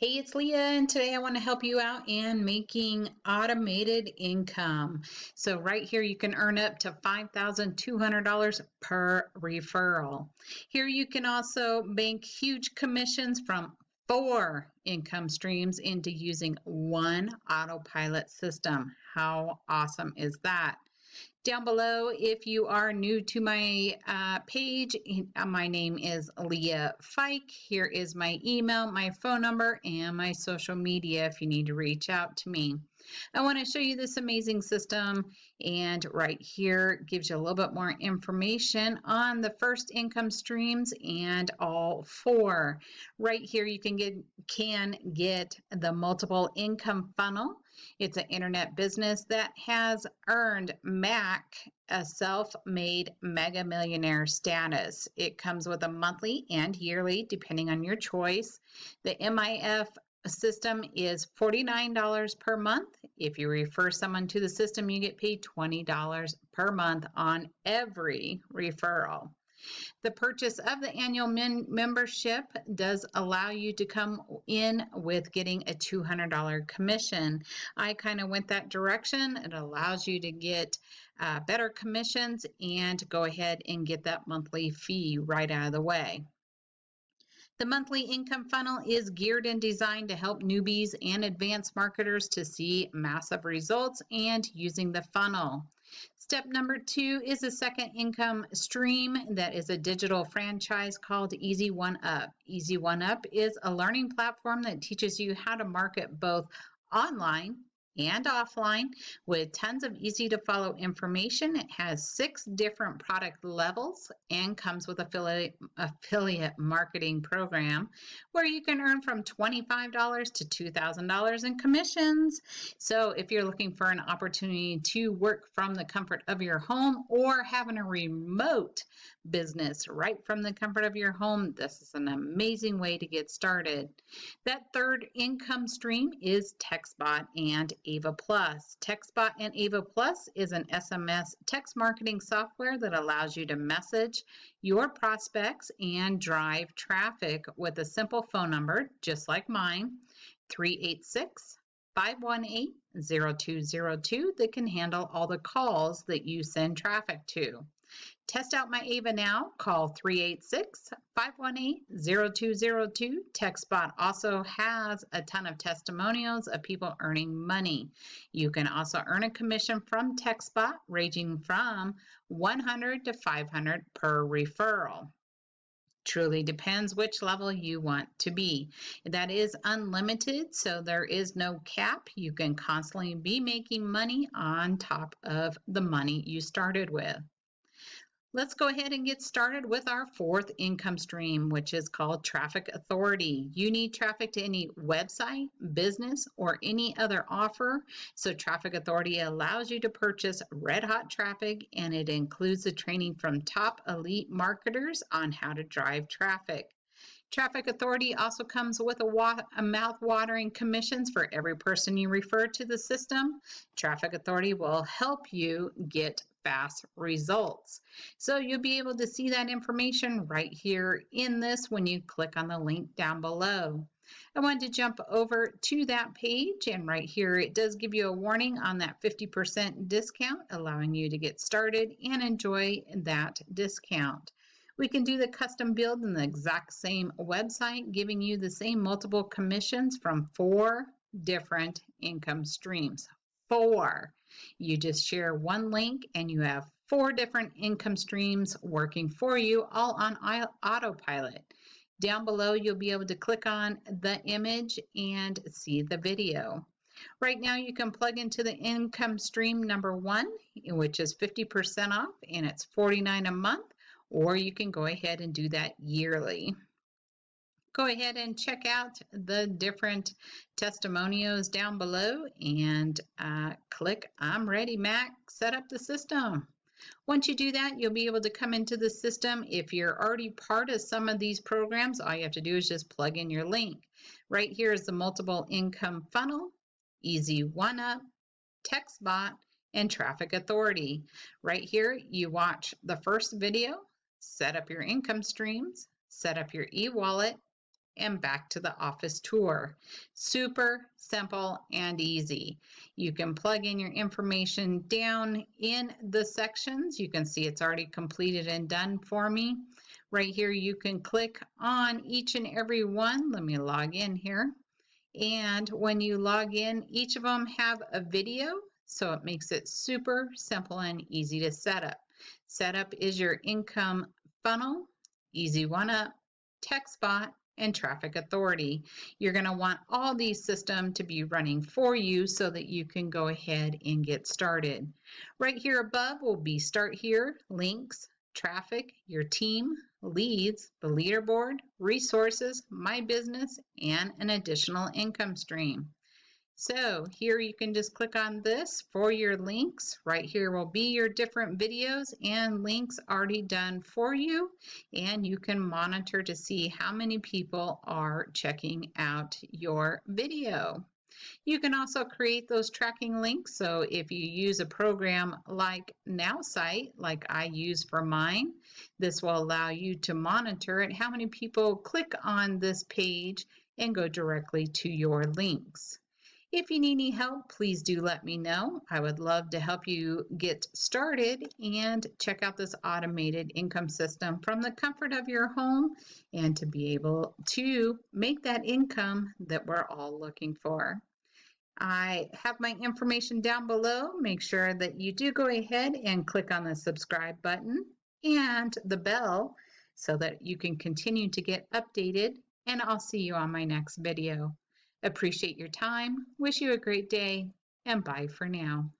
Hey, it's Leah, and today I want to help you out in making automated income. So right here, you can earn up to $5,200 per referral. Here you can also bank huge commissions from 4 income streams into using one autopilot system. How awesome is that? Down below, if you are new to my page, my name is Leah Fike. Here is my email, my phone number, and my social media if you need to reach out to me. I want to show you this amazing system, and right here gives you a little bit more information on the first income streams and all 4. Right here you can get the multiple income funnel. It's an internet business that has earned Mac a self-made mega millionaire status. It comes with a monthly and yearly, depending on your choice. The MIF system is $49 per month. If you refer someone to the system, you get paid $20 per month on every referral. The purchase of the annual membership does allow you to come in with getting a $200 commission. I kind of went that direction. It allows you to get better commissions and go ahead and get that monthly fee right out of the way. The monthly income funnel is geared and designed to help newbies and advanced marketers to see massive results and using the funnel. Step number 2 is a second income stream that is a digital franchise called 𝗬𝗏𝗏𝗏𝗏𝗏𝗏𝗏𝗏𝗏. 𝗬𝗏𝗏𝗏𝗏𝗏𝗏𝗏𝗏 is a learning platform that teaches you how to market both online and offline with tons of easy to follow information. It has 6 different product levels and comes with affiliate marketing program where you can earn from $25 to $2,000 in commissions. So if you're looking for an opportunity to work from the comfort of your home or having a remote business right from the comfort of your home, this is an amazing way to get started. That third income stream is TextBot and Ava Plus. TextBot and Ava Plus is an SMS text marketing software that allows you to message your prospects and drive traffic with a simple phone number, just like mine, 386-518-0202, that can handle all the calls that you send traffic to. Test out my Ava now. Call 386-518-0202. TextBot also has a ton of testimonials of people earning money. You can also earn a commission from TextBot ranging from $100 to $500 per referral. Truly depends which level you want to be. That is unlimited, so there is no cap. You can constantly be making money on top of the money you started with. Let's go ahead and get started with our 4th income stream, which is called Traffic Authority. You need traffic to any website, business, or any other offer. So Traffic Authority allows you to purchase red hot traffic, and it includes the training from top elite marketers on how to drive traffic. Traffic Authority also comes with a mouth-watering commissions for every person you refer to the system. Traffic Authority will help you get fast results. So you'll be able to see that information right here in this when you click on the link down below. I wanted to jump over to that page, and right here it does give you a warning on that 50% discount, allowing you to get started and enjoy that discount. We can do the custom build in the exact same website, giving you the same multiple commissions from 4 different income streams. 4. You just share one link and you have 4 different income streams working for you, all on autopilot. Down below, you'll be able to click on the image and see the video. Right now, you can plug into the income stream number 1, which is 50% off, and it's $49 a month, or you can go ahead and do that yearly. Go ahead and check out the different testimonials down below and click I'm ready, Mac, set up the system. Once you do that, you'll be able to come into the system. If you're already part of some of these programs, all you have to do is just plug in your link. Right here is the multiple income funnel, 𝗬𝗏𝗏𝗏𝗏𝗏𝗏𝗏𝗏𝗏𝗏𝗏𝗏𝗏, TextBot, and Traffic Authority. Right here, you watch the first video, set up your income streams, set up your e-wallet, and back to the office tour. Super simple and easy. You can plug in your information down in the sections. You can see it's already completed and done for me. Right here, you can click on each and every one. Let me log in here. And when you log in, each of them have a video, so it makes it super simple and easy to set up. Setup is your income funnel, Easy One Up, TechSpot, and Traffic Authority. You're going to want all these systems to be running for you so that you can go ahead and get started. Right here above will be Start Here, links, traffic, your team, leads, the leaderboard, resources, my business, and an additional income stream. So here you can just click on this for your links. Right here will be your different videos and links already done for you, and you can monitor to see how many people are checking out your video. You can also create those tracking links. So if you use a program like 𝗫𝗏site, like I use for mine, this will allow you to monitor it, how many people click on this page and go directly to your links. If you need any help, please do let me know. I would love to help you get started and check out this automated income system from the comfort of your home and to be able to make that income that we're all looking for. I have my information down below. Make sure that you do go ahead and click on the subscribe button and the bell so that you can continue to get updated, and I'll see you on my next video. Appreciate your time. Wish you a great day, and bye for now.